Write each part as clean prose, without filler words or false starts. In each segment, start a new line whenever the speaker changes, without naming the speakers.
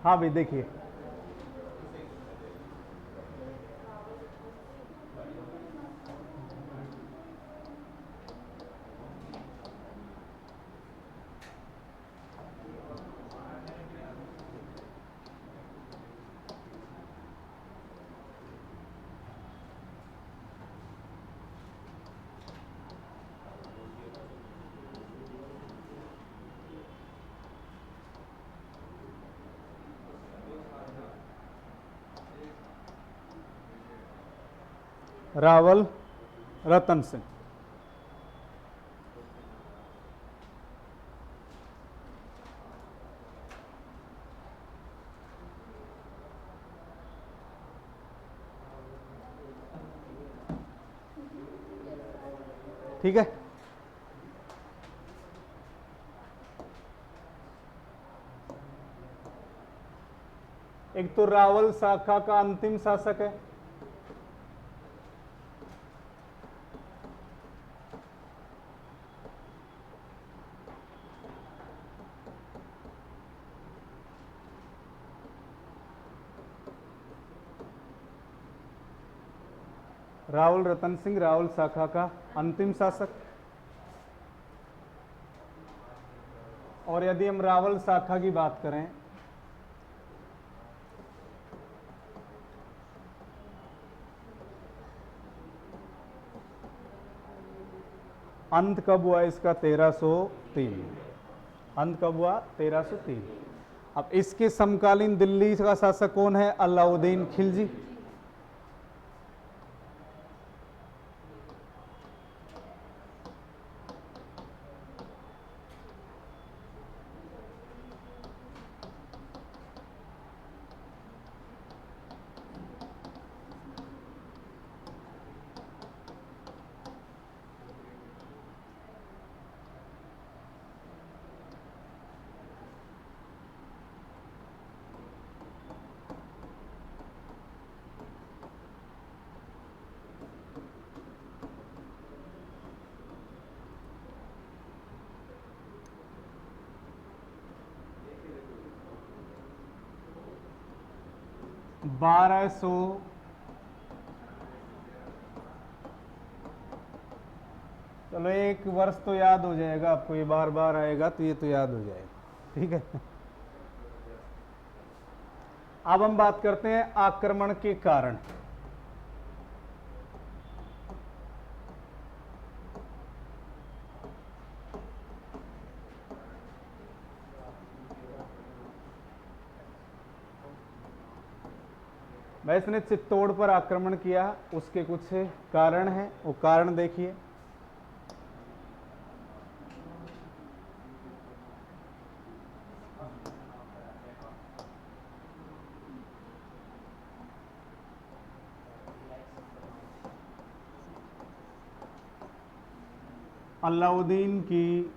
हाँ भाई देखिए, रावल रतन सिंह। ठीक है, एक तो रावल शाखा का अंतिम शासक है, रावल रतन सिंह रावल शाखा का अंतिम शासक। और यदि हम रावल शाखा की बात करें, अंत कब हुआ इसका? 1303। अंत कब हुआ? 1303। अब इसके समकालीन दिल्ली का शासक कौन है? अलाउद्दीन खिलजी। बारह सौ चलो एक वर्ष तो याद हो जाएगा आपको, ये बार बार आएगा तो ये तो याद हो जाएगा। ठीक है, अब हम बात करते हैं आक्रमण के कारण। भाई इसने चित्तौड़ पर आक्रमण किया, उसके कुछ कारण हैं, वो कारण देखिए। अलाउद्दीन की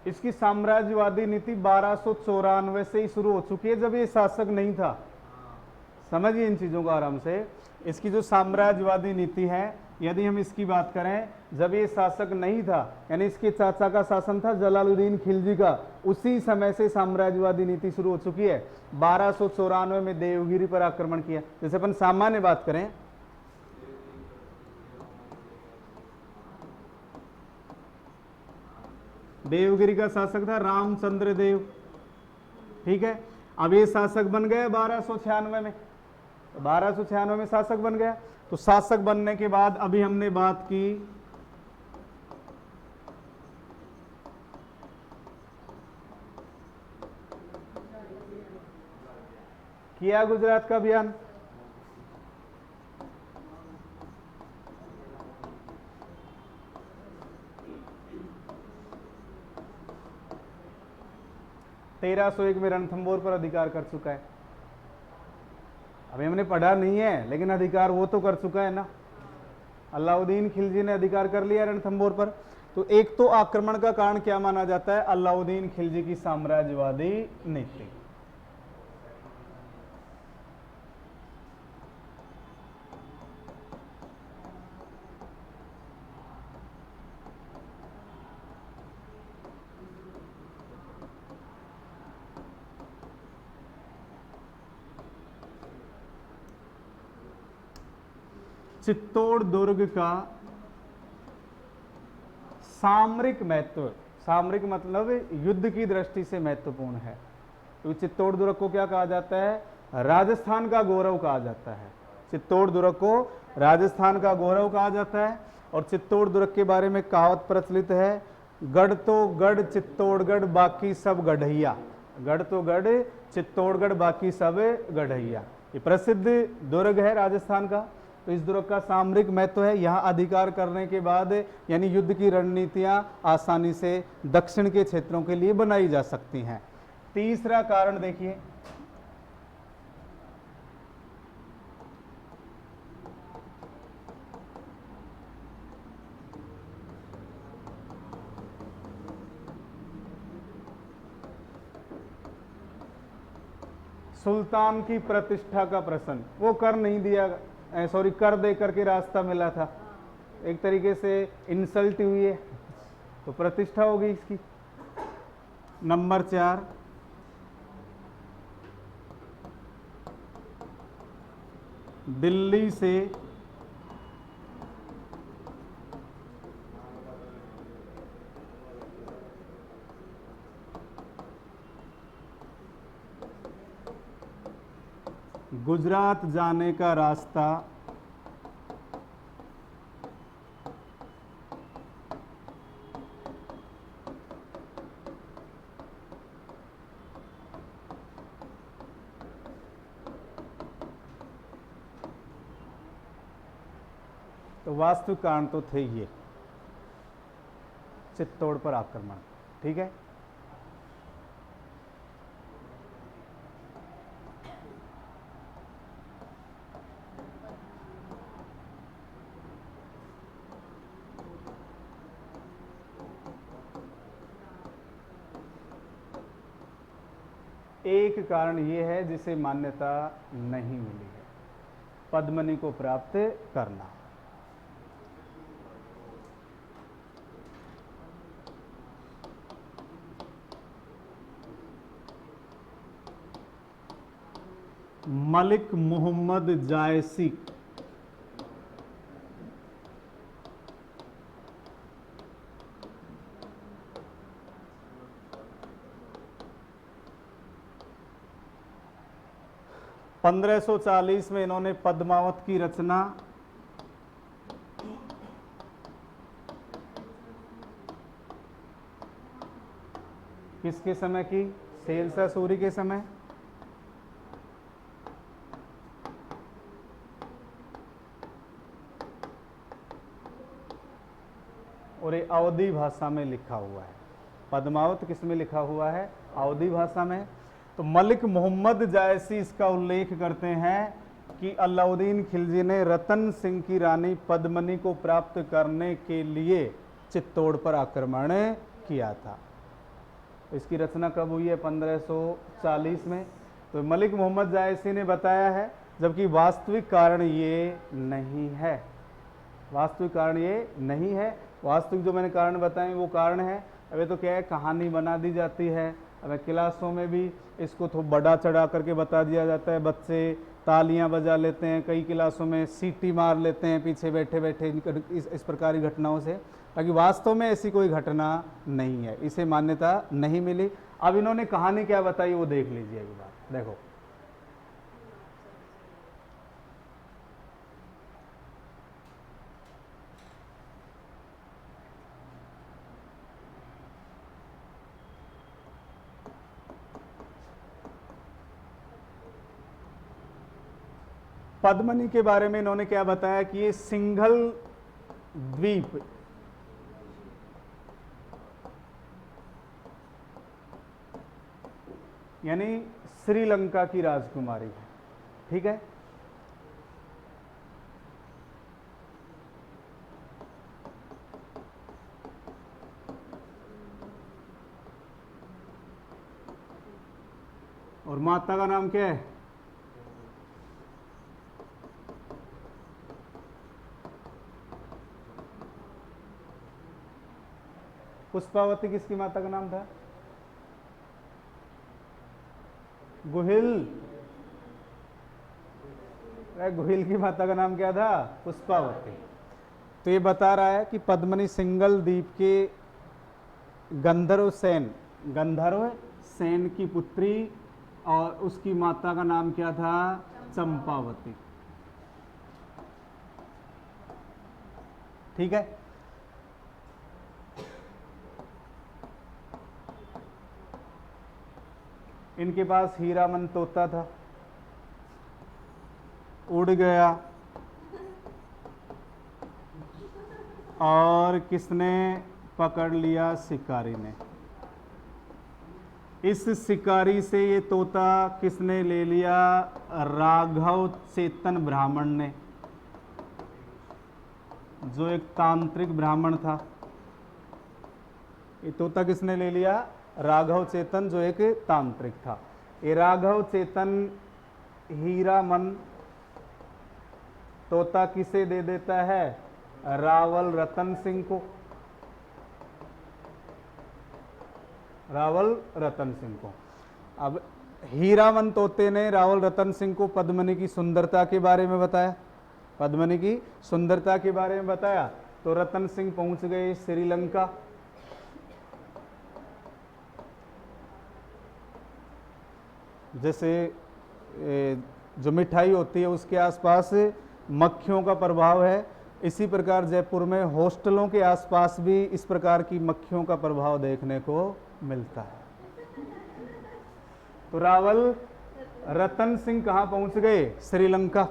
इसकी साम्राज्यवादी नीति 1294 से ही शुरू हो चुकी है, जब ये शासक नहीं था। समझिए इन चीजों को आराम से। इसकी जो साम्राज्यवादी नीति है, यदि हम इसकी बात करें, जब ये शासक नहीं था, यानी इसके चाचा का शासन था जलालुद्दीन खिलजी का, उसी समय से साम्राज्यवादी नीति शुरू हो चुकी है। 1294 में देवगिरी पर आक्रमण किया। जैसे अपन सामान्य बात करें, देवगिरी का शासक था रामचंद्र देव। ठीक है, अब ये शासक बन गए 1296 में, 1296 में शासक बन गया। तो शासक बनने के बाद अभी हमने बात की किया गुजरात का अभियान। तेरह सौ एक में रणथंभौर पर अधिकार कर चुका है। अभी हमने पढ़ा नहीं है, लेकिन अधिकार वो तो कर चुका है ना। अलाउद्दीन खिलजी ने अधिकार कर लिया रणथंभौर पर। तो एक तो आक्रमण का कारण क्या माना जाता है? अलाउद्दीन खिलजी की साम्राज्यवादी नीति। चित्तौड़ दुर्ग का सामरिक महत्व, सामरिक मतलब युद्ध की दृष्टि से महत्वपूर्ण है। तो चित्तौड़ दुर्ग को क्या कहा जाता है? राजस्थान का गौरव कहा जाता है। चित्तौड़ दुर्ग को राजस्थान का गौरव कहा जाता है। और चित्तौड़ दुर्ग के बारे में कहावत प्रचलित है, गढ़ तो गढ़ चित्तौड़गढ़ बाकी सब गढ़ैया। गढ़ तो गढ़ चित्तौड़गढ़ बाकी सब गढ़ैया। ये प्रसिद्ध दुर्ग है राजस्थान का। तो इस दुर्ग का सामरिक महत्व है। यहाँ अधिकार करने के बाद यानी युद्ध की रणनीतियां आसानी से दक्षिण के क्षेत्रों के लिए बनाई जा सकती हैं। तीसरा कारण देखिए, सुल्तान की प्रतिष्ठा का प्रश्न। वो कर नहीं दिया, सॉरी कर दे करके रास्ता मिला था, एक तरीके से इंसल्ट हुई है, तो प्रतिष्ठा होगी इसकी। नंबर 4, दिल्ली से गुजरात जाने का रास्ता तो वास्तविक कारण तो थे ये चित्तौड़ पर आक्रमण। ठीक है, एक कारण ये है जिसे मान्यता नहीं मिली है, पद्मनी को प्राप्त करना। मलिक मोहम्मद जायसी (1540) में इन्होंने पद्मावत की रचना किसके समय की? शेरशाह सूरी के समय। और ये अवधी भाषा में लिखा हुआ है। पद्मावत किस में लिखा हुआ है? अवधी भाषा में। तो मलिक मोहम्मद जायसी इसका उल्लेख करते हैं कि अलाउद्दीन खिलजी ने रतन सिंह की रानी पद्मनी को प्राप्त करने के लिए चित्तौड़ पर आक्रमण किया था। तो इसकी रचना कब हुई है? 1540 में। तो मलिक मोहम्मद जायसी ने बताया है, जबकि वास्तविक कारण ये नहीं है। वास्तविक कारण ये नहीं है। वास्तविक जो मैंने कारण बताए वो कारण है। अबे तो क्या है, कहानी बना दी जाती है। अब क्लासों में भी इसको थोड़ा बड़ा चढ़ा करके बता दिया जाता है, बच्चे तालियां बजा लेते हैं, कई क्लासों में सीटी मार लेते हैं पीछे बैठे बैठे इस प्रकार की घटनाओं से, ताकि वास्तव में ऐसी कोई घटना नहीं है, इसे मान्यता नहीं मिली। अब इन्होंने कहानी क्या बताई वो देख लीजिए एक बार। देखो, पद्मनी के बारे में इन्होंने क्या बताया कि ये सिंघल द्वीप यानी श्रीलंका की राजकुमारी है। ठीक है, और माता का नाम क्या है? पुष्पावती किसकी माता का नाम था? गुहिल। गोहिल की माता का नाम क्या था? पुष्पावती। तो ये बता रहा है कि पद्मनी सिंगल द्वीप के गंधर्व सेन की पुत्री और उसकी माता का नाम क्या था? चंपावती। ठीक है। इनके पास हीरामन तोता था, उड़ गया और किसने पकड़ लिया? शिकारी ने। इस शिकारी से ये तोता किसने ले लिया? राघव चेतन ब्राह्मण ने, जो एक तांत्रिक ब्राह्मण था। ये तोता किसने ले लिया? राघव चेतन, जो एक तांत्रिक था। ये राघव चेतन हीरामन तोता किसे दे देता है? रावल रतन सिंह को। रावल रतन सिंह को। अब हीरामन तोते ने रावल रतन सिंह को पद्मनी की सुंदरता के बारे में बताया, पद्मनी की सुंदरता के बारे में बताया। तो रतन सिंह पहुंच गए श्रीलंका। जैसे जो मिठाई होती है उसके आसपास मक्खियों का प्रभाव है, इसी प्रकार जयपुर में हॉस्टलों के आसपास भी इस प्रकार की मक्खियों का प्रभाव देखने को मिलता है। तो रावल रतन सिंह कहाँ पहुंच गए? श्रीलंका।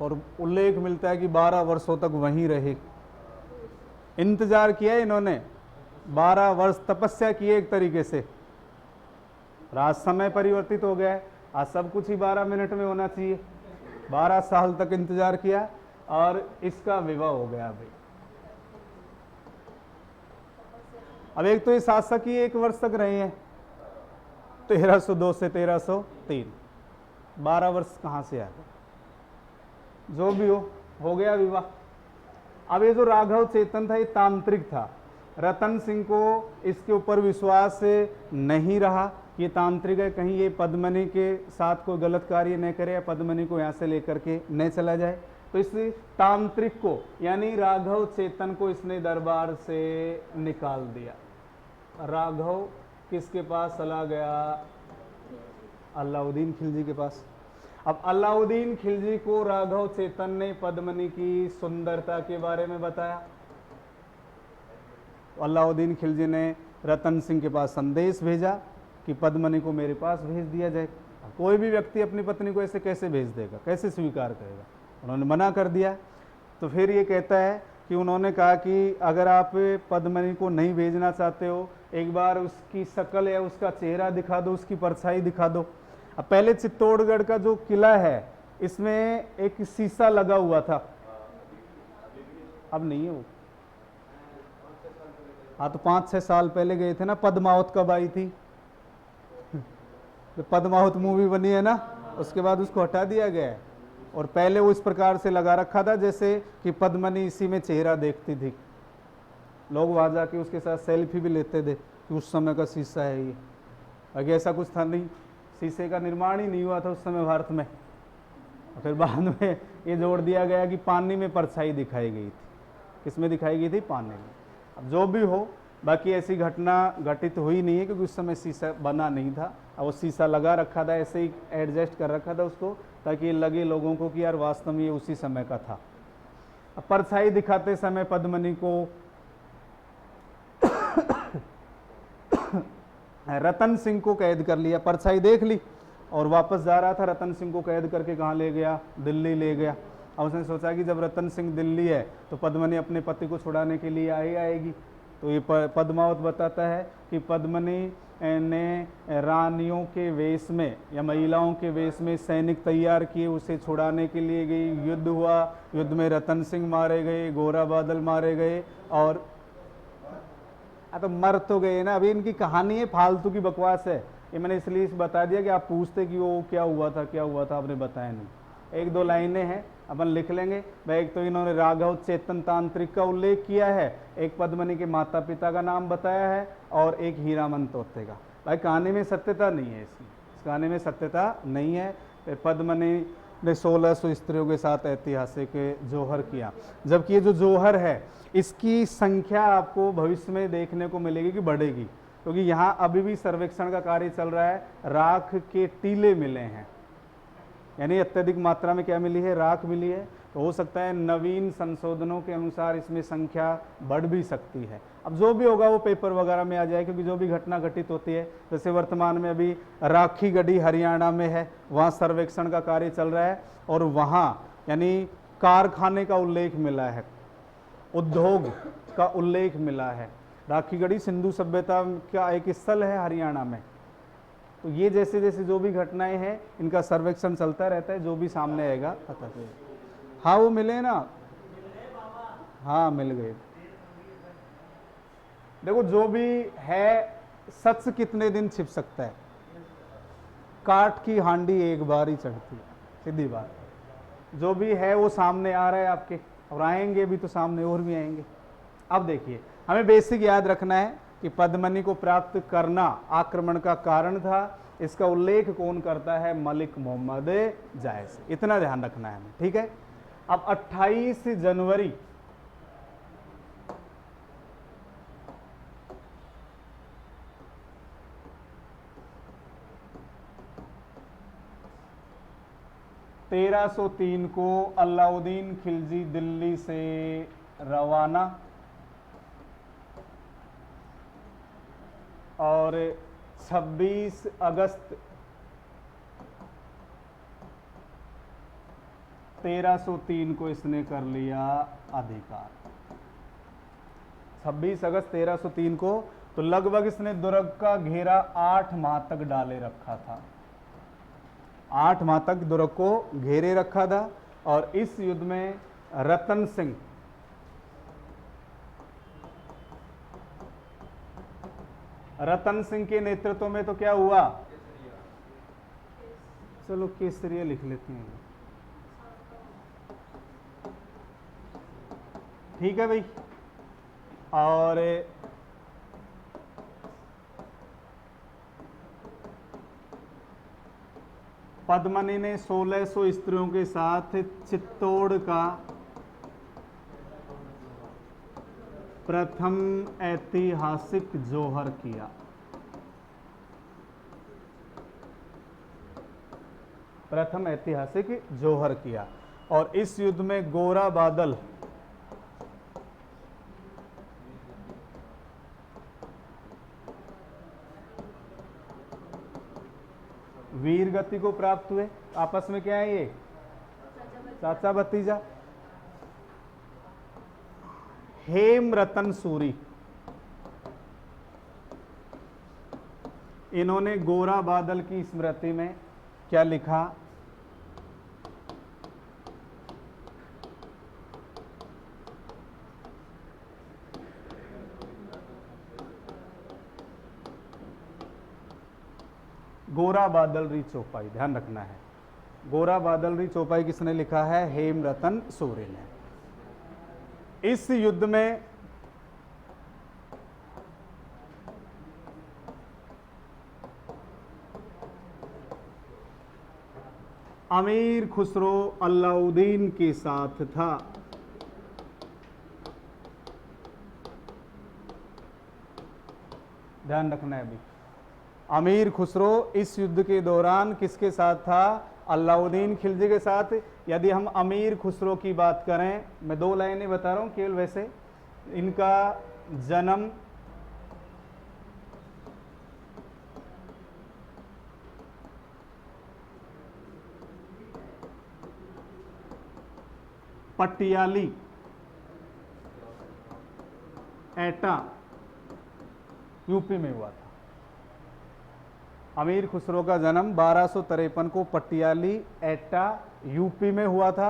और उल्लेख मिलता है कि 12 वर्षों तक वहीं रहे। इंतजार किया इन्होंने, 12 वर्ष तपस्या की एक तरीके से। आज समय परिवर्तित हो गया है, आज सब कुछ ही 12 मिनट में होना चाहिए। 12 साल तक इंतजार किया और इसका विवाह हो गया। अभी अब एक तो ये शासक ही 1 वर्ष तक रहे हैं, 1302 से 1303, 12 वर्ष कहाँ से आ गए? जो भी हो गया विवाह। अब ये जो राघव चेतन था ये तांत्रिक था। रतन सिंह को इसके ऊपर विश्वास नहीं रहा, ये तांत्रिक है, कहीं ये पद्मनी के साथ कोई गलत कार्य न करे या पद्मनी को यहाँ से लेकर के न चला जाए। तो इस तांत्रिक को यानी राघव चेतन को इसने दरबार से निकाल दिया। राघव किसके पास चला गया? अलाउद्दीन खिलजी के पास। अब अलाउद्दीन खिलजी को राघव चेतन ने पद्मनी की सुंदरता के बारे में बताया। अलाउद्दीन खिलजी ने रतन सिंह के पास संदेश भेजा कि पद्मनी को मेरे पास भेज दिया जाए। कोई भी व्यक्ति अपनी पत्नी को ऐसे कैसे भेज देगा, कैसे स्वीकार करेगा? उन्होंने मना कर दिया। तो फिर ये कहता है कि उन्होंने कहा कि अगर आप पद्मनी को नहीं भेजना चाहते हो, एक बार उसकी शक्ल या उसका चेहरा दिखा दो, उसकी परछाई दिखा दो। अब पहले चित्तौड़गढ़ का जो किला है इसमें एक शीशा लगा हुआ था, अब नहीं है वो। हाँ, तो 5-6 साल पहले गए थे ना, पद्मावत कब आई थी? तो पद्मावत मूवी बनी है ना, उसके बाद उसको हटा दिया गया है। और पहले वो इस प्रकार से लगा रखा था जैसे कि पद्मनी इसी में चेहरा देखती थी। लोग वहाँ जाके उसके साथ सेल्फी भी लेते थे कि उस समय का शीशा है ये। आगे ऐसा कुछ था नहीं, शीशे का निर्माण ही नहीं हुआ था उस समय भारत में। और फिर बाद में ये जोड़ दिया गया कि पानी में परछाई दिखाई गई थी। किसमें दिखाई गई थी? पानी में। अब जो भी हो, बाकी ऐसी घटना घटित हुई नहीं है क्योंकि उस समय शीशा बना नहीं था। अब वो शीशा लगा रखा था, ऐसे ही एडजस्ट कर रखा था उसको, ताकि ये लगे लोगों को कि यार वास्तव में ये उसी समय का था। अब परछाई दिखाते समय पद्मनी को रतन सिंह को कैद कर लिया। परछाई देख ली और वापस जा रहा था, रतन सिंह को कैद करके कहाँ ले गया? दिल्ली ले गया। अब उसने सोचा कि जब रतन सिंह दिल्ली है तो पद्मनी अपने पति को छुड़ाने के लिए आएगी। तो ये पद्मावत बताता है कि पद्मनी ने रानियों के वेश में या महिलाओं के वेश में सैनिक तैयार किए, उसे छुड़ाने के लिए गई। युद्ध हुआ, युद्ध में रतन सिंह मारे गए, गोरा बादल मारे गए और तो मर तो गए ना। अभी इनकी कहानी है, फालतू की बकवास है। ये मैंने इसलिए बता दिया कि आप पूछते कि वो क्या हुआ था, क्या हुआ था, आपने बताया नहीं। 1-2 लाइनें हैं, अपन लिख लेंगे भाई। एक तो इन्होंने राघव चेतन तांत्रिक का उल्लेख किया है, एक पद्मनी के माता पिता का नाम बताया है और एक हीरामन तोते का। भाई कहानी में सत्यता नहीं है, इसमें इस कहानी में सत्यता नहीं है। पद्मनी ने 1600 स्त्रियों के साथ ऐतिहासिक जोहर किया। जबकि ये जो जोहर है इसकी संख्या आपको भविष्य में देखने को मिलेगी कि बढ़ेगी, क्योंकि यहाँ अभी भी सर्वेक्षण का कार्य चल रहा है। राख के टीले मिले हैं, यानी अत्यधिक मात्रा में क्या मिली है, राख मिली है। तो हो सकता है नवीन संशोधनों के अनुसार इसमें संख्या बढ़ भी सकती है। अब जो भी होगा वो पेपर वगैरह में आ जाए, क्योंकि जो भी घटना घटित होती है, जैसे वर्तमान में अभी राखी गढ़ी हरियाणा में है, वहाँ सर्वेक्षण का कार्य चल रहा है और वहाँ यानी कारखाने का उल्लेख मिला है, उद्योग का उल्लेख मिला है। राखी गढ़ी सिंधु सभ्यता का एक स्थल है हरियाणा में। तो ये जैसे जैसे जो भी घटनाएं हैं इनका सर्वेक्षण चलता रहता है, जो भी सामने आएगा पता चलेगा। हाँ वो मिले ना, हाँ मिल गए। देखो जो भी है, सच कितने दिन छिप सकता है, काठ की हांडी एक बार ही चढ़ती है, सीधी बात। जो भी है वो सामने आ रहा है आपके, और आएंगे भी तो सामने और भी आएंगे। अब देखिए हमें बेसिक याद रखना है कि पद्मनी को प्राप्त करना आक्रमण का कारण था। इसका उल्लेख कौन करता है, मलिक मोहम्मद जायस, इतना ध्यान रखना है हमें, ठीक है। अब 28 जनवरी (1303) को अलाउद्दीन खिलजी दिल्ली से रवाना और 26 अगस्त 1303 को इसने कर लिया अधिकार। 26 अगस्त 1303 को, तो लगभग इसने दुर्ग का घेरा 8 माह तक डाले रखा था, 8 माह तक दुर्ग को घेरे रखा था। और इस युद्ध में रतन सिंह के नेतृत्व में तो क्या हुआ, चलो केसरिया लिख लेते हैं, ठीक है भाई। और पद्मनी ने 1600 स्त्रियों के साथ चित्तौड़ का प्रथम ऐतिहासिक जोहर किया। प्रथम ऐतिहासिक जोहर किया। और इस युद्ध में गोरा बादल वीर गति को प्राप्त हुए। आपस में क्या है, ये चाचा भतीजा। हेम रतन सूरी, इन्होंने गोरा बादल की स्मृति में क्या लिखा, गोरा बादल री चौपाई, ध्यान रखना है। गोरा बादल री चौपाई किसने लिखा है, हेम रतन सूरी ने। इस युद्ध में अमीर खुसरो अलाउद्दीन के साथ था। ध्यान रखना है अभी, अमीर खुसरो इस युद्ध के दौरान किसके साथ था, अलाउद्दीन खिलजी के साथ। यदि हम अमीर खुसरो की बात करें, मैं 2 लाइनें बता रहा हूं केवल, वैसे इनका जन्म पटियाली एटा यूपी में हुआ था। अमीर खुसरो का जन्म 1253 को पटियाली एटा यूपी में हुआ था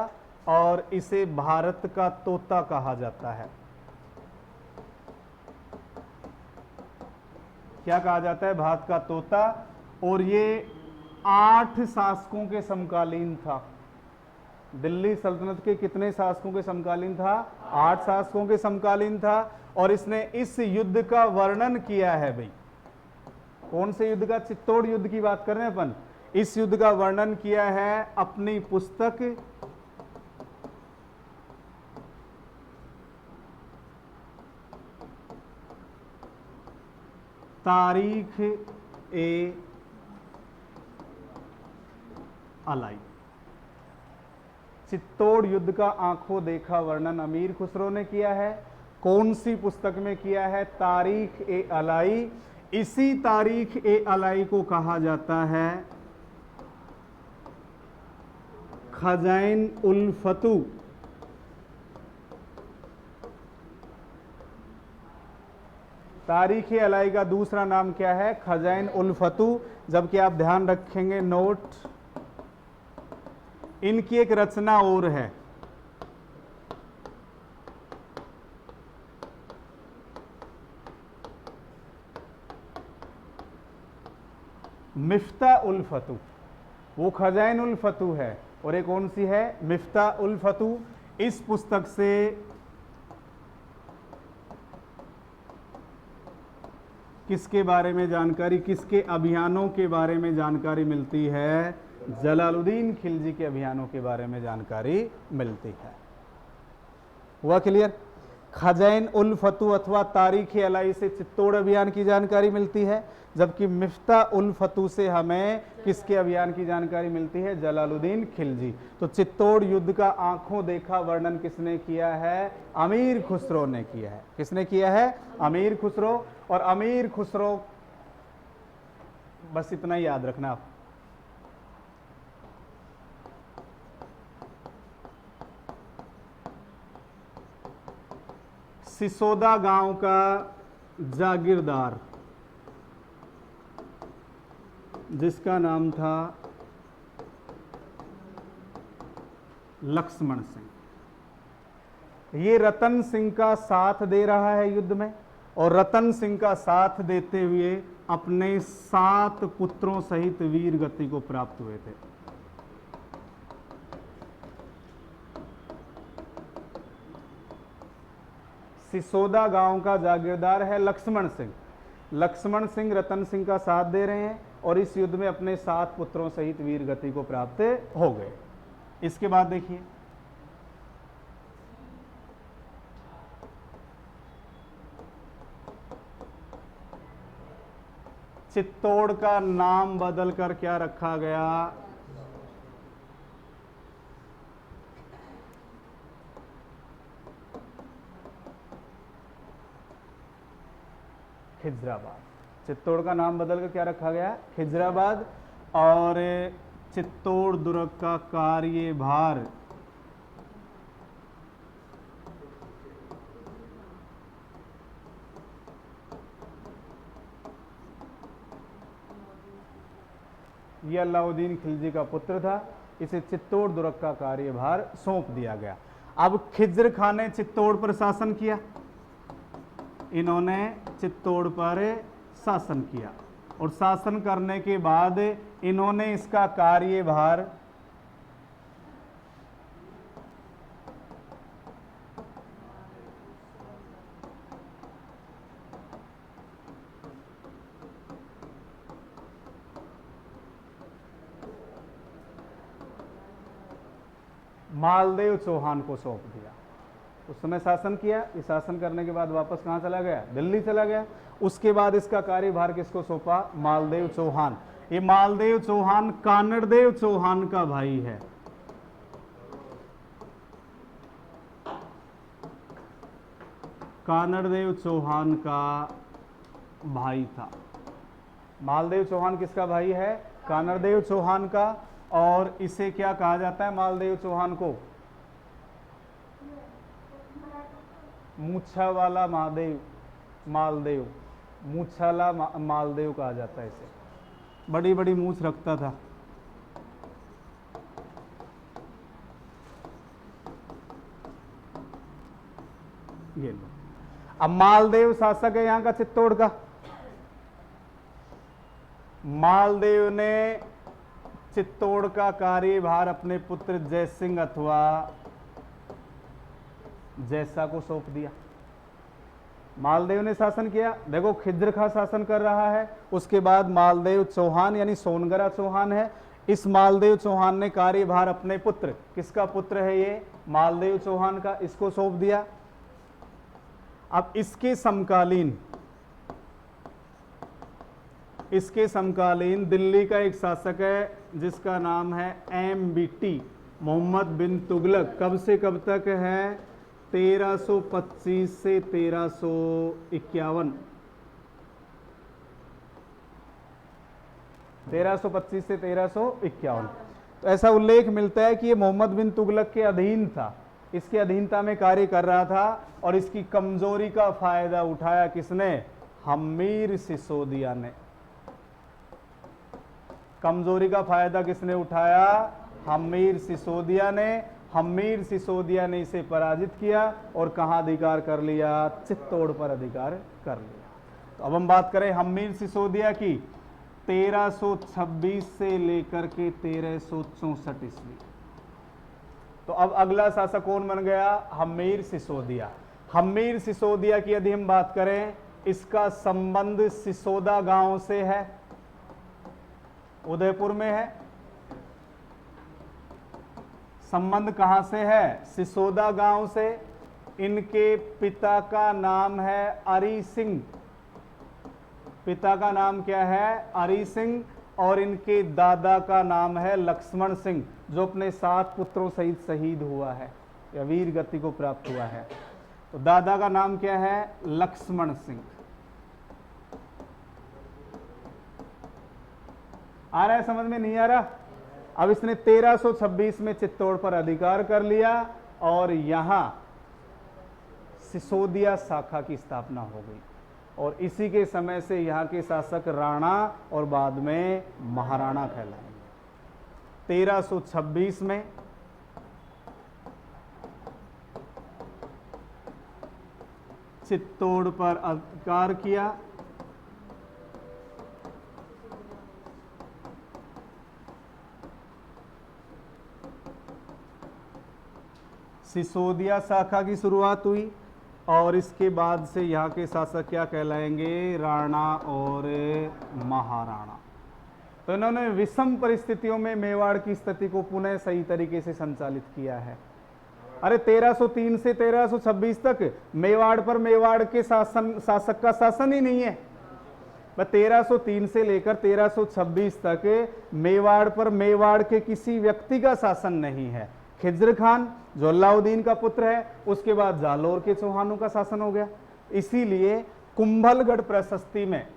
और इसे भारत का तोता कहा जाता है। क्या कहा जाता है, भारत का तोता। और ये 8 शासकों के समकालीन था। दिल्ली सल्तनत के कितने शासकों के समकालीन था, 8 शासकों के समकालीन था। और इसने इस युद्ध का वर्णन किया है भाई, कौन से युद्ध का, चित्तौड़ युद्ध की बात कर रहे हैं अपन। इस युद्ध का वर्णन किया है अपनी पुस्तक तारीख ए अलाई। चित्तौड़ युद्ध का आंखों देखा वर्णन अमीर खुसरो ने किया है। कौन सी पुस्तक में किया है? तारीख ए अलाई। इसी तारीख ए अलाई को कहा जाता है खजाइन उल फतू। तारीख ए अलाई का दूसरा नाम क्या है? खजाइन उल फतू। जबकि आप ध्यान रखेंगे नोट, इनकी एक रचना और है, मिफ्ता उल फतू। वो खजाइन उल फतू है और एक कौन सी है? मिफ्ता उल फतू। इस पुस्तक से किसके बारे में जानकारी, किसके अभियानों के बारे में जानकारी मिलती है? जलालुद्दीन खिलजी के अभियानों के बारे में जानकारी मिलती है। हुआ क्लियर? खजाइन उल फतू अथवा तारीख अलाई से चित्तौड़ अभियान की जानकारी मिलती है, जबकि मिफ्ता उल फतू से हमें किसके अभियान की जानकारी मिलती है? जलालुद्दीन खिलजी। तो चित्तौड़ युद्ध का आंखों देखा वर्णन किसने किया है? अमीर खुसरो ने किया है। किसने किया है? अमीर खुसरो। और अमीर खुसरो, बस इतना ही याद रखना आप, सिसोदा गांव का जागीरदार जिसका नाम था लक्ष्मण सिंह, ये रतन सिंह का साथ दे रहा है युद्ध में, और रतन सिंह का साथ देते हुए अपने 7 पुत्रों सहित वीर गति को प्राप्त हुए थे। सिसोदा गांव का जागीरदार है लक्ष्मण सिंह। लक्ष्मण सिंह रतन सिंह का साथ दे रहे हैं और इस युद्ध में अपने 7 पुत्रों सहित वीर गति को प्राप्त हो गए। इसके बाद देखिए, चित्तौड़ का नाम बदलकर क्या रखा गया? खिजराबाद। चित्तौड़ का नाम बदलकर क्या रखा गया? खिजराबाद। और चित्तौड़ दुर्ग का कार्यभार ये अलाउद्दीन खिलजी का पुत्र था, इसे चित्तौड़ दुर्ग का कार्यभार सौंप दिया गया। अब खिज्र खान ने चित्तौड़ पर शासन किया, इन्होंने चित्तौड़ पर शासन किया और शासन करने के बाद इन्होंने इसका कार्यभार मालदेव चौहान को सौंप दिया। उस समय शासन किया, ये शासन करने के बाद वापस कहाँ चला गया? दिल्ली चला गया। उसके बाद इसका कार्यभार किसको सौंपा? मालदेव चौहान। ये मालदेव चौहान कानड़देव चौहान का भाई है। कानड़देव चौहान का भाई था। मालदेव चौहान किसका भाई है? कानड़देव चौहान का। और इसे क्या कहा जाता है मालदेव चौहान को? मूछा वाला महादेव, मालदेव, मूछाला मालदेव कहा जाता है इसे। बड़ी बड़ी मूछ रखता था। ये लो, अब मालदेव शासक है यहां का चित्तौड़ का। मालदेव ने चित्तौड़ का कार्यभार अपने पुत्र जयसिंह अथवा जैसा को सौंप दिया। मालदेव ने शासन किया। देखो खिज्र खां शासन कर रहा है, उसके बाद मालदेव चौहान यानी सोनगरा चौहान है। इस मालदेव चौहान ने कार्यभार अपने पुत्र, किसका पुत्र है ये, मालदेव चौहान का, इसको सौंप दिया। अब इसके समकालीन दिल्ली का एक शासक है जिसका नाम है MBT, मोहम्मद बिन तुगलक। कब से कब तक है, 1325 से 1351, 1325 से 1351। तो ऐसा उल्लेख मिलता है कि ये मोहम्मद बिन तुगलक के अधीन था, इसके अधीनता में कार्य कर रहा था। और इसकी कमजोरी का फायदा उठाया किसने, हम्मीर सिसोदिया ने। कमजोरी का फायदा किसने उठाया, हम्मीर सिसोदिया ने। हम्मीर सिसोदिया ने इसे पराजित किया और कहां अधिकार कर लिया, चित्तौड़ पर अधिकार कर लिया। तो अब हम बात करें हम्मीर सिसोदिया की, 1326 से लेकर के 1364 ईस्वी। तो अब अगला शासक कौन बन गया, हम्मीर सिसोदिया। हम्मीर सिसोदिया की यदि हम बात करें, इसका संबंध सिसोदा गांव से है, उदयपुर में है। संबंध कहां से है, सिसोदा गांव से। इनके पिता का नाम है अरी सिंह, पिता का नाम क्या है, अरी सिंह। और इनके दादा का नाम है लक्ष्मण सिंह, जो अपने 7 पुत्रों सहित शहीद हुआ है या वीर गति को प्राप्त हुआ है। तो दादा का नाम क्या है, लक्ष्मण सिंह। आ रहा है समझ में, नहीं आ रहा। अब इसने 1326 में चित्तौड़ पर अधिकार कर लिया और यहां सिसोदिया शाखा की स्थापना हो गई। और इसी के समय से यहाँ के शासक राणा और बाद में महाराणा कहलाएंगे। 1326 में चित्तौड़ पर अधिकार किया। सिसोदिया शाखा की शुरुआत हुई और इसके बाद से यहाँ के शासक क्या कहलाएंगे, राणा और महाराणा। तो इन्होंने विषम परिस्थितियों में मेवाड़ की स्थिति को पुनः सही तरीके से संचालित किया है। अरे 1303 से 1326 तक मेवाड़ पर मेवाड़ के शासक का शासन ही नहीं है। 1303 से लेकर 1326 तक मेवाड़ पर मेवाड़ के किसी व्यक्ति का शासन नहीं है। खिज्र खान जो अलाउद्दीन का पुत्र है, उसके बाद जालोर के चौहानों का शासन हो गया। इसीलिए कुंभलगढ़ प्रशस्ति में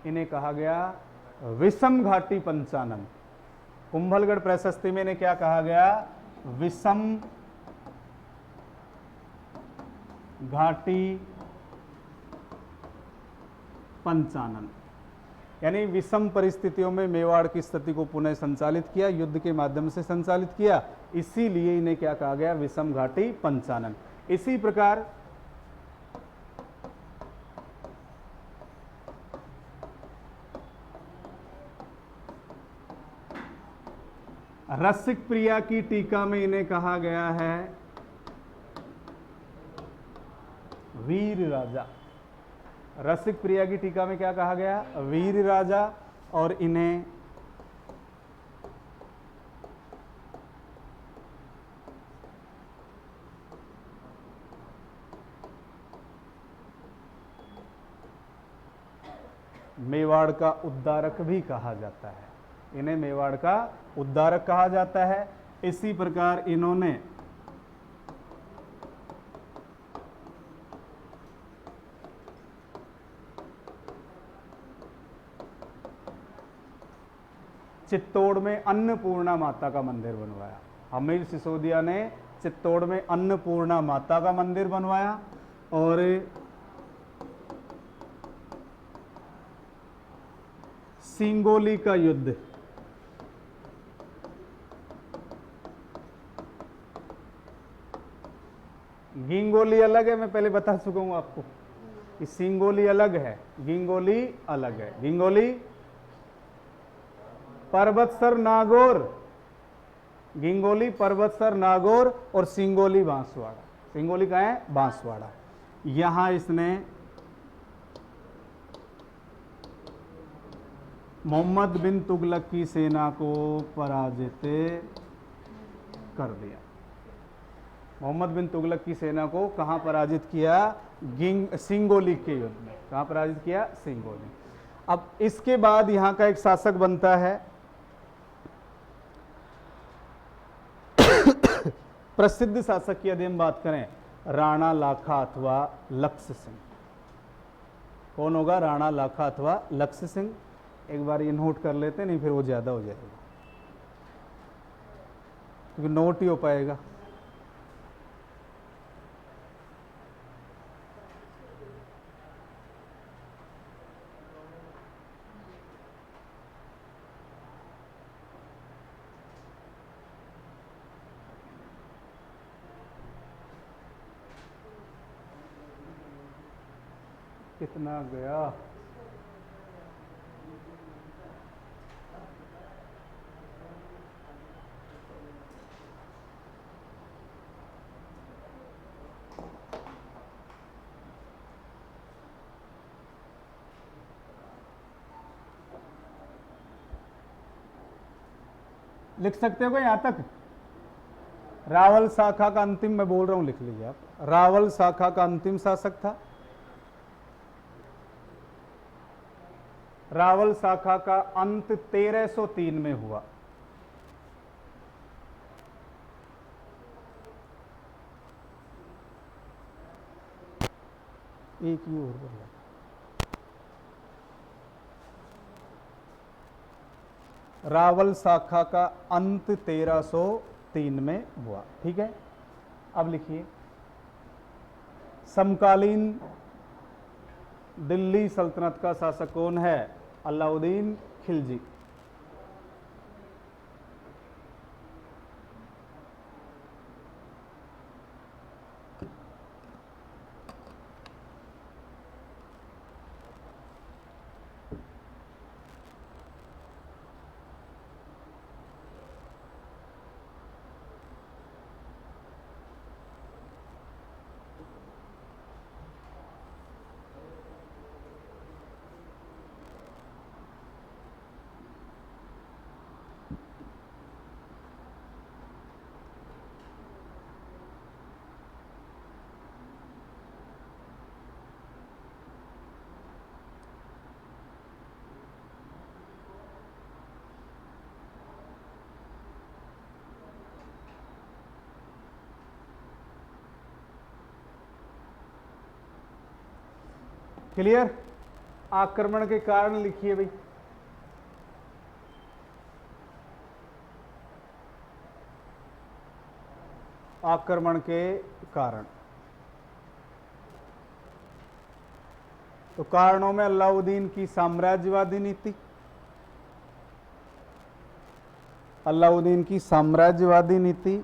इन्हें कहा गया विषम घाटी पंचानन। कुंभलगढ़ प्रशस्ति में इन्हें क्या कहा गया, विषम घाटी पंचानन, यानी विषम परिस्थितियों में मेवाड़ की स्थिति को पुनः संचालित किया, युद्ध के माध्यम से संचालित किया। इसीलिए इन्हें क्या कहा गया, विषम घाटी पंचानन। इसी प्रकार रसिक प्रिया की टीका में इन्हें कहा गया है वीर राजा। रसिक प्रिया की टीका में क्या कहा गया, वीर राजा। और इन्हें मेवाड़ का उद्धारक भी कहा जाता है। इन्हें मेवाड़ का उद्धारक कहा जाता है। इसी प्रकार इन्होंने चित्तौड़ में अन्नपूर्णा माता का मंदिर बनवाया। हम्मीर सिसोदिया ने चित्तौड़ में अन्नपूर्णा माता का मंदिर बनवाया। और सिंगोली का युद्ध, गिंगोली अलग है, मैं पहले बता चुका हूं आपको। कि सिंगोली अलग है, गिंगोली अलग है। गिंगोली पर्वतसर नागौर, गिंगोली पर्वतसर नागौर और सिंगोली बांसवाड़ा। सिंगोली कहाँ है? बांसवाड़ा। यहां इसने मोहम्मद बिन तुगलक की सेना को पराजित कर दिया। मोहम्मद बिन तुगलक की सेना को कहां पराजित किया? सिंगोली के युद्ध में। कहां पराजित किया? सिंगोली। अब इसके बाद यहां का एक शासक बनता है प्रसिद्ध शासक की यदि हम बात करें, राणा लाखा अथवा लक्ष्य सिंह। कौन होगा? राणा लाखा अथवा लक्ष्य सिंह। एक बार ये नोट कर लेते हैं, नहीं फिर वो ज्यादा हो जाएगा, क्योंकि नोट ही हो पाएगा। कितना गया? लिख सकते हो क्या यहां तक? रावल शाखा का अंतिम, मैं बोल रहा हूं लिख लीजिए आप। रावल शाखा का अंतिम शासक था। रावल शाखा का अंत 1303 में हुआ। एक ही और बोला। रावल शाखा का अंत 1303 में हुआ। ठीक है, अब लिखिए समकालीन दिल्ली सल्तनत का शासक कौन है? अलाउद्दीन खिलजी। क्लियर? आक्रमण के कारण लिखिए भाई। आक्रमण के कारण, तो कारणों में अलाउद्दीन की साम्राज्यवादी नीति, अलाउद्दीन की साम्राज्यवादी नीति,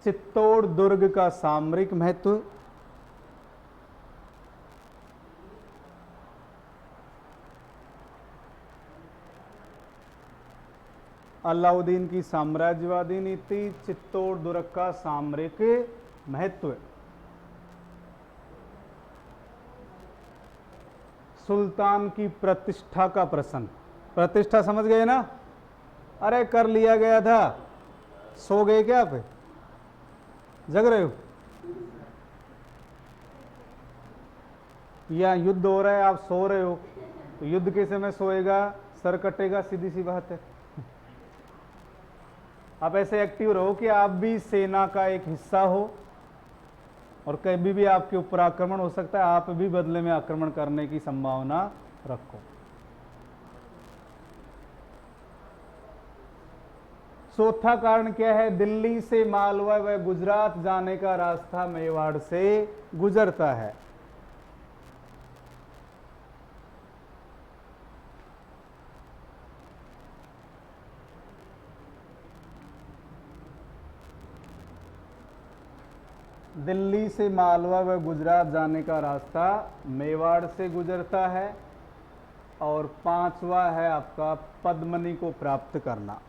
चित्तौड़ दुर्ग का सामरिक महत्व, अलाउद्दीन की साम्राज्यवादी नीति, चित्तौड़ दुर्ग का सामरिक महत्व, सुल्तान की प्रतिष्ठा का प्रश्न। प्रतिष्ठा समझ गए ना? अरे कर लिया गया था। सो गए क्या आप? जग रहे हो? या युद्ध हो रहा है आप सो रहे हो? तो युद्ध के समय सोएगा सर कटेगा, सीधी सी बात है। आप ऐसे एक्टिव रहो कि आप भी सेना का एक हिस्सा हो, और कभी भी आपके ऊपर आक्रमण हो सकता है, आप भी बदले में आक्रमण करने की संभावना रखो। चौथा कारण क्या है? दिल्ली से मालवा व गुजरात जाने का रास्ता मेवाड़ से गुजरता है। दिल्ली से मालवा व गुजरात जाने का रास्ता मेवाड़ से गुजरता है। और पांचवा है आपका पद्मनी को प्राप्त करना।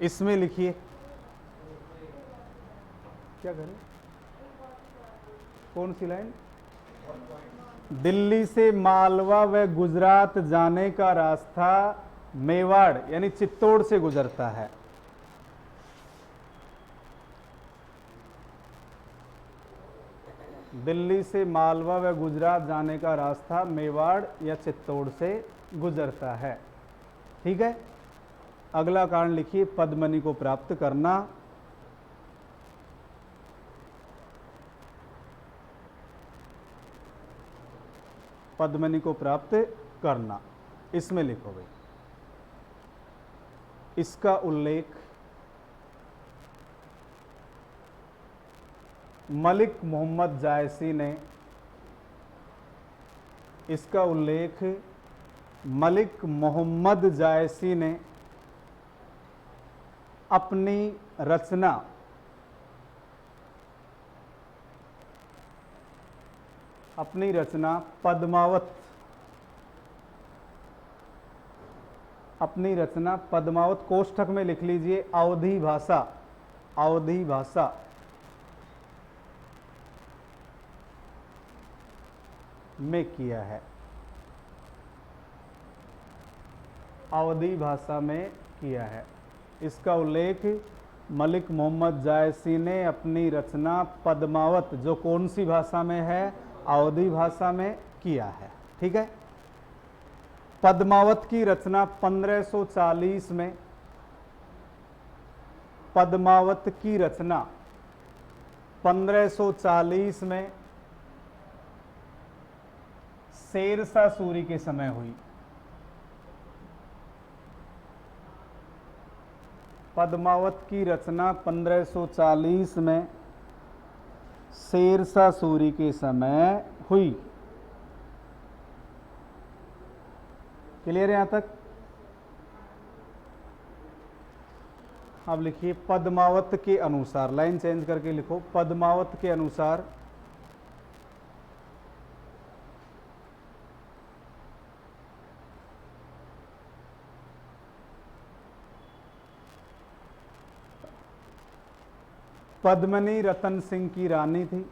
इसमें लिखिए क्या करें, कौन सी लाइन? दिल्ली से मालवा व गुजरात जाने का रास्ता मेवाड़ यानी चित्तौड़ से गुजरता है। दिल्ली से मालवा व गुजरात जाने का रास्ता मेवाड़ या चित्तौड़ से गुजरता है। ठीक है, अगला कारण लिखिए पद्मनी को प्राप्त करना। पद्मनी को प्राप्त करना, इसमें लिखो भाई। इसका उल्लेख मलिक मोहम्मद जायसी ने, इसका उल्लेख मलिक मोहम्मद जायसी ने अपनी रचना पद्मावत कोष्ठक में लिख लीजिए अवधी भाषा में किया है। अवधी भाषा में किया है। इसका उल्लेख मलिक मोहम्मद जायसी ने अपनी रचना पद्मावत, जो कौन सी भाषा में है? अवधी भाषा में किया है। ठीक है, पद्मावत की रचना 1540 में, पद्मावत की रचना 1540 में शेरशाह सूरी के समय हुई। पद्मावत की रचना 1540 में शेरशाह सूरी के समय हुई। क्लियर है यहां तक? अब लिखिए पद्मावत के अनुसार, लाइन चेंज करके लिखो, पद्मावत के अनुसार पद्मनी रतन सिंह की रानी थी।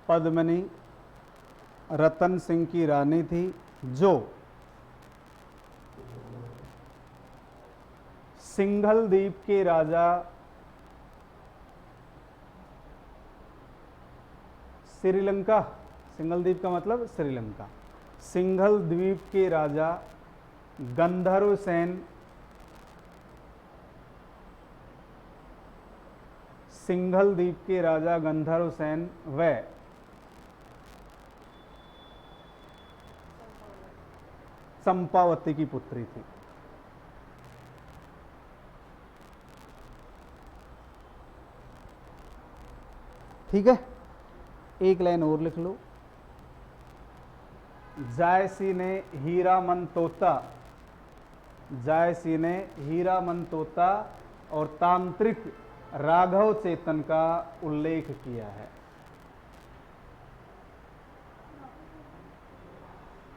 पद्मनी रतन सिंह की रानी थी, जो सिंघल द्वीप के राजा श्रीलंका, सिंघल द्वीप का मतलब श्रीलंका, सिंघल द्वीप के राजा गंधर्व सेन, सिंघल द्वीप के राजा गंधर्व सेन व चंपावती की पुत्री थी। ठीक है, एक लाइन और लिख लो। जायसी ने हीरामन तोता और तांत्रिक राघव चेतन का उल्लेख किया है।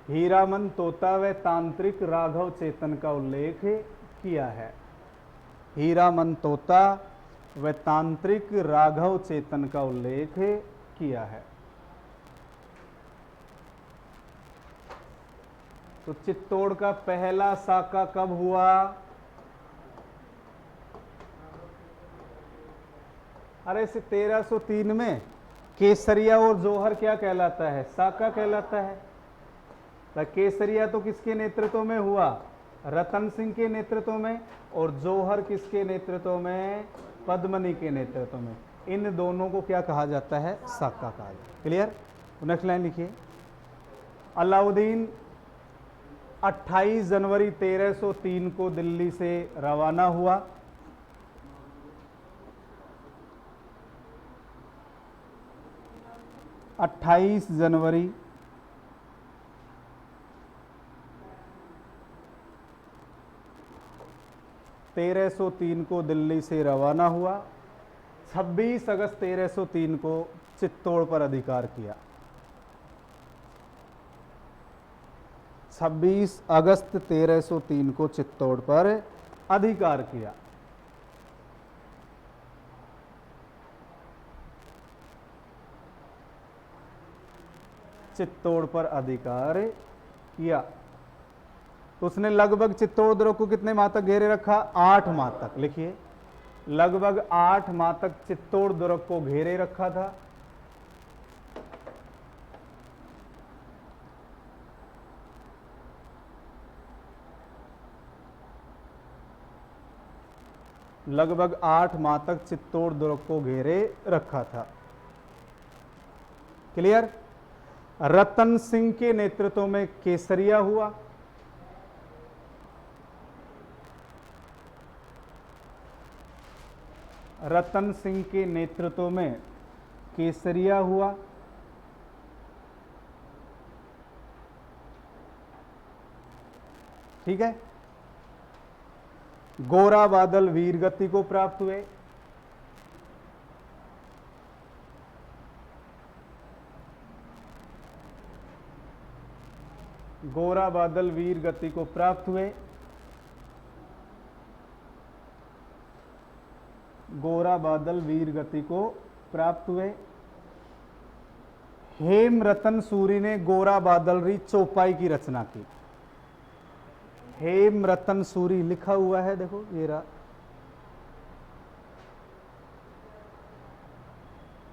हीरामन तोता व तांत्रिक राघव चेतन का उल्लेख किया है। हीरामन तोता व तांत्रिक राघव चेतन का उल्लेख किया है। तो चित्तौड़ का पहला साका कब हुआ? अरे से 1303 में। केसरिया और जौहर क्या कहलाता है? साका कहलाता है। तो केसरिया तो किसके नेतृत्व में हुआ? रतन सिंह के नेतृत्व में। और जौहर किसके नेतृत्व में? पद्मनी के नेतृत्व में। इन दोनों को क्या कहा जाता है? साका कहा जाता है। क्लियर? नेक्स्ट लाइन लिखिए। अलाउद्दीन 28 जनवरी 1303 को दिल्ली से रवाना हुआ। अट्ठाईस जनवरी 1303 को दिल्ली से रवाना हुआ, 26 अगस्त 1303 को चित्तौड़ पर अधिकार किया। 26 अगस्त 1303 को चित्तौड़ पर अधिकार किया। चित्तौड़ पर अधिकार किया तो उसने लगभग चित्तौड़ दुर्ग को कितने माह तक घेरे रखा? 8 माह तक। लिखिए, लगभग 8 माह तक चित्तौड़ दुर्ग को घेरे रखा था। लगभग 8 माह तक चित्तौड़ दुर्ग को घेरे रखा था। क्लियर? रतन सिंह के नेतृत्व में केसरिया हुआ। रतन सिंह के नेतृत्व में केसरिया हुआ। ठीक है। गोरा बादल वीरगति को प्राप्त हुए। गोरा बादल वीरगति को प्राप्त हुए। गोरा बादल वीरगति को प्राप्त हुए। हेमरतन सूरी ने गोरा बादलरी चौपाई की रचना की। हेमरतन सूरी लिखा हुआ है, देखो ये रहा।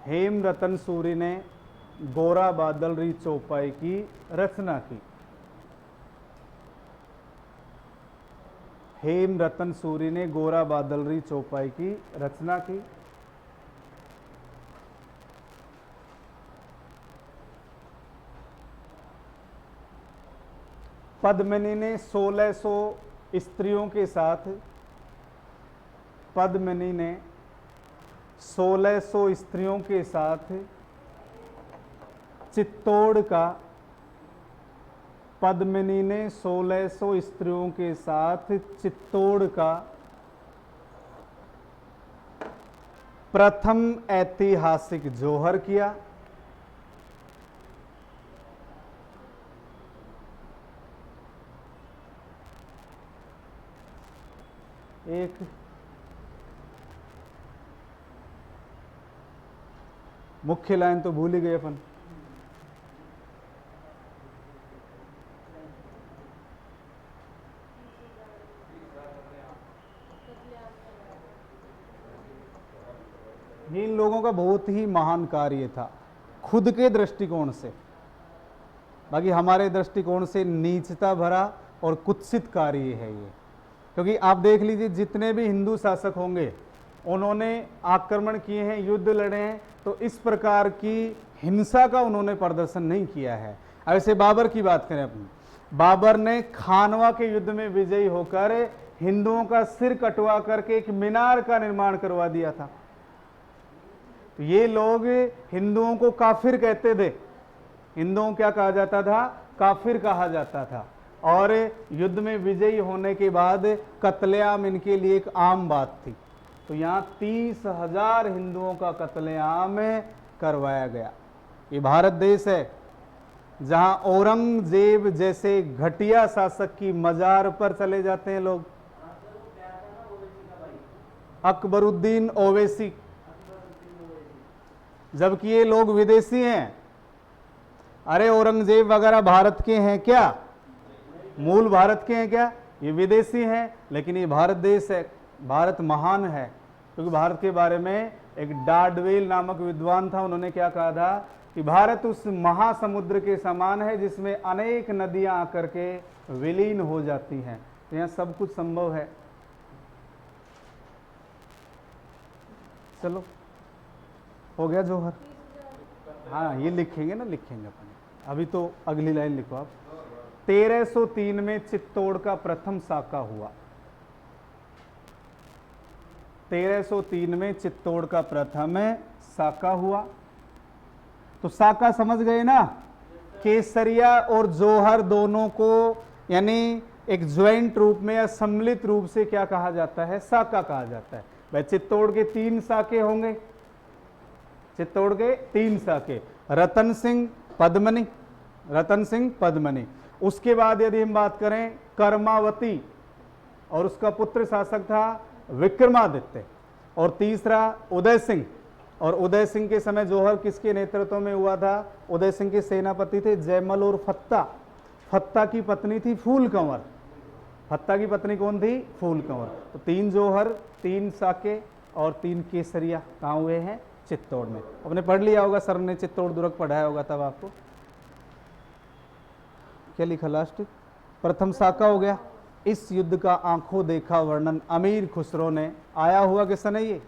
हेमरतन सूरी ने गोरा बादलरी चौपाई की रचना की। हेमरतन सूरी ने गोरा बादलरी चौपाई की रचना की। पद्मिनी ने 1600 स्त्रियों के साथ, पद्मिनी ने 1600 स्त्रियों के साथ चित्तौड़ का, पद्मिनी ने 1600 स्त्रियों के साथ चित्तौड़ का प्रथम ऐतिहासिक जोहर किया। एक मुख्य लाइन तो भूल ही गए अपन। इन लोगों का बहुत ही महान कार्य था खुद के दृष्टिकोण से, बाकी हमारे दृष्टिकोण से नीचता भरा और कुत्सित कार्य है ये। क्योंकि आप देख लीजिए, जितने भी हिंदू शासक होंगे उन्होंने आक्रमण किए हैं, युद्ध लड़े हैं, तो इस प्रकार की हिंसा का उन्होंने प्रदर्शन नहीं किया है। ऐसे बाबर की बात करें अपनी, बाबर ने खानवा के युद्ध में विजयी होकर हिंदुओं का सिर कटवा करके एक मीनार का निर्माण करवा दिया था। तो ये लोग हिंदुओं को काफिर कहते थे। हिंदुओं को क्या कहा जाता था? काफिर कहा जाता था। और युद्ध में विजयी होने के बाद कत्लेआम इनके लिए एक आम बात थी। तो यहाँ 30,000 हिंदुओं का कत्लेआम करवाया गया। ये भारत देश है जहाँ औरंगजेब जैसे घटिया शासक की मजार पर चले जाते हैं लोग। अकबरुद्दीन ओवैसी, जबकि ये लोग विदेशी हैं। अरे औरंगजेब वगैरह भारत के हैं क्या? मूल भारत के हैं क्या? ये विदेशी हैं, लेकिन ये भारत देश है। भारत महान है, क्योंकि भारत के बारे में एक डार्डवेल नामक विद्वान था। उन्होंने क्या कहा था कि भारत उस महासमुद्र के समान है जिसमें अनेक नदियां आकर के विलीन हो जाती हैं। तो यहाँ सब कुछ संभव है। चलो हो गया जोहर। हाँ, ये लिखेंगे ना, लिखेंगे अपन। अभी तो अगली लाइन लिखो आप। 1303 में चित्तौड़ का प्रथम साका हुआ। 1303 में चित्तौड़ का प्रथम साका हुआ। तो साका समझ गए ना? केसरिया और जोहर दोनों को, यानी एक ज्वाइंट रूप में या सम्मिलित रूप से क्या कहा जाता है, शाखा कहा जाता है। भाई चित्तौड़ के 3 शाखे होंगे, चित्तौड़ के 3 शाखे, रतन सिंह पद्मनी, रतन सिंह पद्मनी। उसके बाद यदि हम बात करें कर्मावती, और उसका पुत्र शासक था विक्रमादित्य। और तीसरा उदय सिंह, और उदय सिंह के समय जौहर किसके नेतृत्व में हुआ था? उदय सिंह के सेनापति थे जयमल और फत्ता। फत्ता की पत्नी थी फूल कंवर। फत्ता की पत्नी कौन थी? फूल कंवर। तो 3 जौहर, 3 साके और 3 केसरिया कहाँ हुए हैं? चित्तौड़ में। आपने पढ़ लिया होगा, सर ने चित्तौड़ दुर्ग पढ़ाया होगा तब आपको। क्या लिखा लास्ट? प्रथम शाखा हो गया। इस युद्ध का आंखों देखा वर्णन अमीर खुसरो ने, आया हुआ किस समय ये?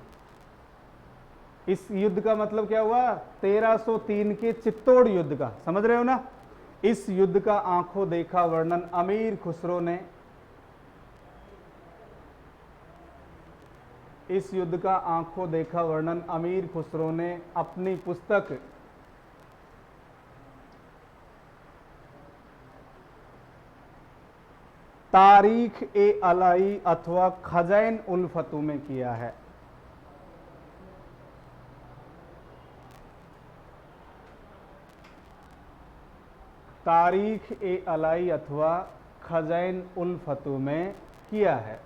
इस युद्ध का मतलब क्या हुआ? 1303 के चित्तौड़ युद्ध का, समझ रहे हो ना? इस युद्ध का आंखों देखा वर्णन अमीर खुसरो ने, इस युद्ध का आंखों देखा वर्णन अमीर खुसरो ने अपनी पुस्तक तारीख ए अलाई अथवा खजैन उल फतू में किया है। तारीख ए अलाई अथवा खजैन उल फतू में किया है।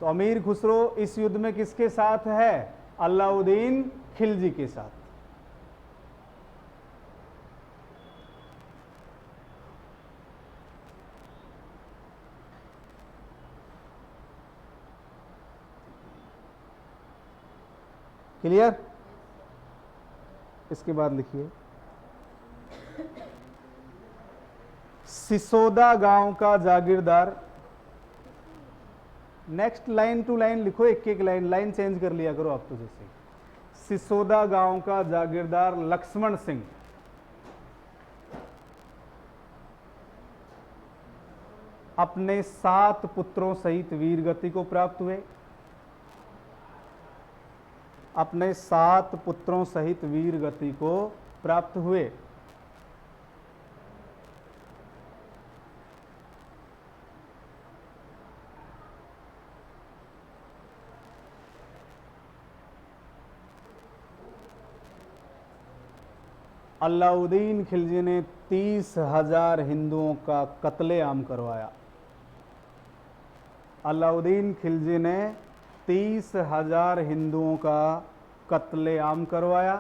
तो अमीर खुसरो इस युद्ध में किसके साथ है? अलाउद्दीन खिलजी के साथ। क्लियर? इसके बाद लिखिए, सिसोदा गांव का जागीरदार। नेक्स्ट लाइन टू लाइन लिखो, एक एक लाइन चेंज कर लिया करो आप तो। जैसे सिसोदा गांव का जागीरदार लक्ष्मण सिंह अपने 7 पुत्रों सहित वीरगति को प्राप्त हुए। अपने 7 पुत्रों सहित वीरगति को प्राप्त हुए। अलाउद्दीन खिलजी ने 30,000 हिंदुओं का कत्लेआम करवाया। अलाउद्दीन खिलजी ने 30,000 हिंदुओं का कत्लेआम करवाया।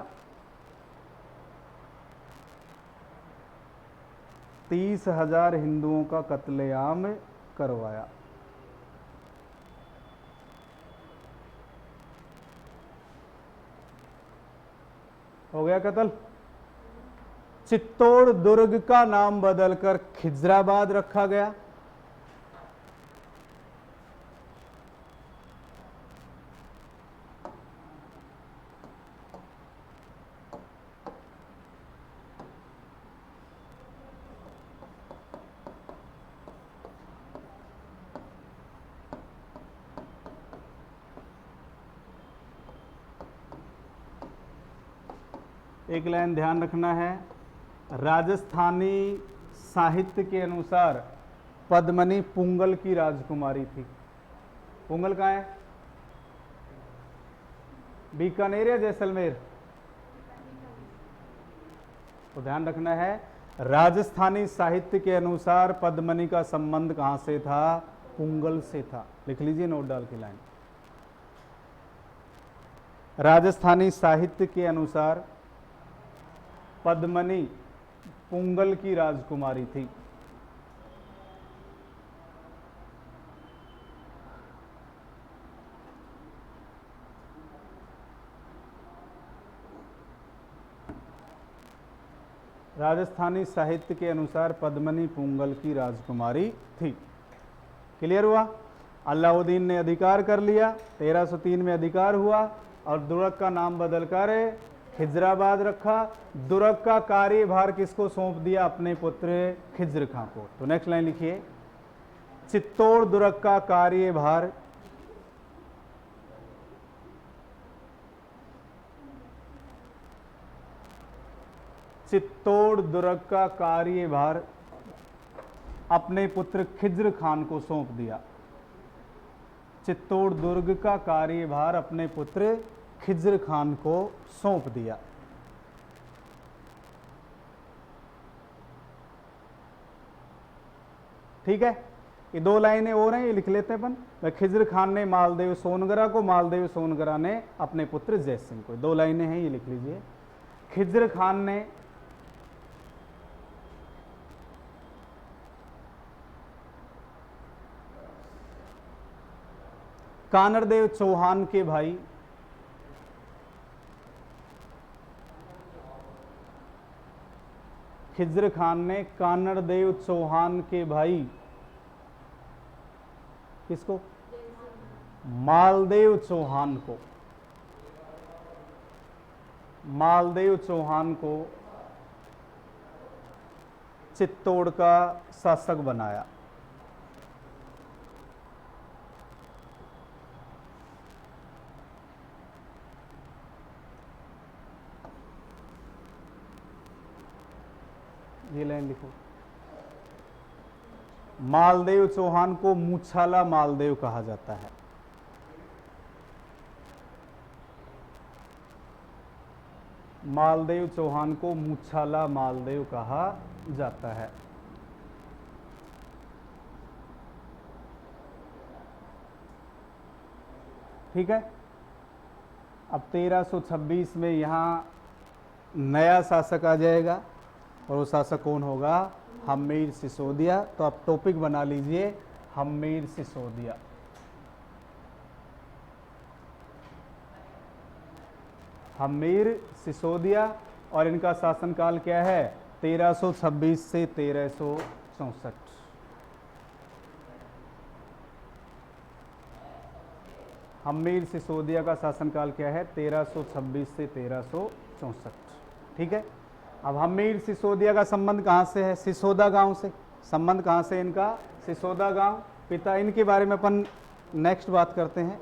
30,000 हिंदुओं का कत्लेआम करवाया। हो गया कत्ल। चित्तौड़ दुर्ग का नाम बदलकर खिजराबाद रखा गया। एक लाइन ध्यान रखना है, राजस्थानी साहित्य के अनुसार पद्मनी पुंगल की राजकुमारी थी। पुंगल कहाँ है? बीकानेर या जैसलमेर? तो ध्यान रखना है, राजस्थानी साहित्य के अनुसार पद्मनी का संबंध कहां से था? पुंगल से था। लिख लीजिए नोट डाल के लाइन। राजस्थानी साहित्य के अनुसार पद्मनी पुंगल की राजकुमारी थी। राजस्थानी साहित्य के अनुसार पद्मनी पुंगल की राजकुमारी थी। क्लियर हुआ? अलाउद्दीन ने अधिकार कर लिया, 1303 में अधिकार हुआ और दुर्ग का नाम बदलकर खिजराबाद रखा। दुर्ग का कार्यभार किसको सौंप दिया? अपने पुत्र खिज्र खां को। तो नेक्स्ट लाइन लिखिए, चित्तौड़ दुर्ग का कार्यभार चित्तौड़ दुर्ग का कार्यभार अपने पुत्र खिज्र खान को सौंप दिया। चित्तौड़ दुर्ग का कार्यभार अपने पुत्र खिज्र खान को सौंप दिया। ठीक है, ये 2 लाइनें और हैं, ये लिख लेते हैं अपन। खिज्र खान ने मालदेव सोनगरा को, मालदेव सोनगरा ने अपने पुत्र जय सिंह को। 2 लाइनें हैं, ये लिख लीजिए। खिज्र खान ने कानरदेव चौहान के भाई खिज्र खान ने कानरदेव चौहान के भाई किसको? मालदेव चौहान को, मालदेव चौहान को चित्तौड़ का शासक बनाया। ये लाइन लिखो। मालदेव चौहान को मूछाला मालदेव कहा जाता है। मालदेव चौहान को मूछाला मालदेव कहा जाता है। ठीक है, अब 1326 में यहां नया शासक आ जाएगा और वो शासक कौन होगा? हम्मीर सिसोदिया। तो आप टॉपिक बना लीजिए हम्मीर सिसोदिया। हम्मीर सिसोदिया। और इनका शासनकाल क्या है? 1326 से 1364। हम्मीर सिसोदिया का शासनकाल क्या है? 1326 से 1364। ठीक है, अब हम्मीर सिसोदिया का संबंध कहाँ से है? सिसोदा गांव से। संबंध कहाँ से इनका? सिसोदा गांव। पिता, इनके बारे में अपन नेक्स्ट बात करते हैं।